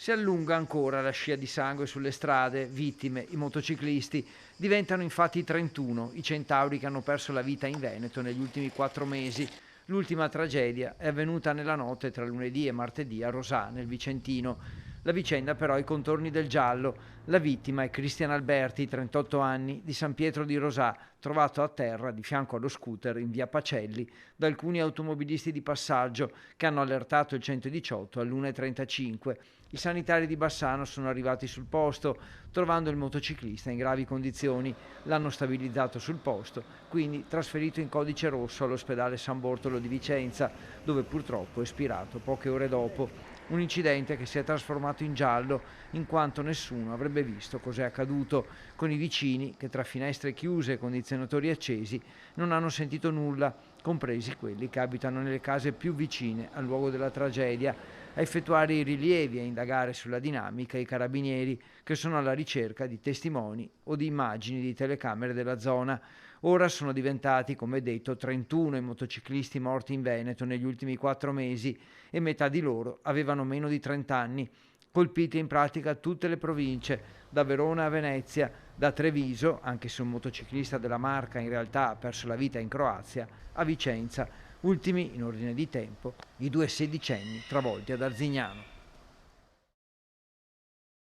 Si allunga ancora la scia di sangue sulle strade, vittime, i motociclisti. Diventano infatti 31 i centauri che hanno perso la vita in Veneto negli ultimi 4 mesi. L'ultima tragedia è avvenuta nella notte tra lunedì e martedì a Rosà, nel Vicentino. La vicenda però ha i contorni del giallo. La vittima è Cristian Alberti, 38 anni, di San Pietro di Rosà, trovato a terra di fianco allo scooter in via Pacelli da alcuni automobilisti di passaggio che hanno allertato il 118 all'1:35. I sanitari di Bassano sono arrivati sul posto, trovando il motociclista in gravi condizioni. L'hanno stabilizzato sul posto, quindi trasferito in codice rosso all'ospedale San Bortolo di Vicenza, dove purtroppo è espirato poche ore dopo. Un incidente che si è trasformato in giallo in quanto nessuno avrebbe visto cos'è accaduto, con i vicini che tra finestre chiuse e condizionatori accesi non hanno sentito nulla, compresi quelli che abitano nelle case più vicine al luogo della tragedia. A effettuare i rilievi e a indagare sulla dinamica i carabinieri che sono alla ricerca di testimoni o di immagini di telecamere della zona. Ora sono diventati, come detto, 31 i motociclisti morti in Veneto negli ultimi 4 mesi e metà di loro avevano meno di 30 anni, colpite in pratica tutte le province, da Verona a Venezia, da Treviso, anche se un motociclista della Marca in realtà ha perso la vita in Croazia, a Vicenza, ultimi in ordine di tempo, i 2 sedicenni travolti ad Arzignano.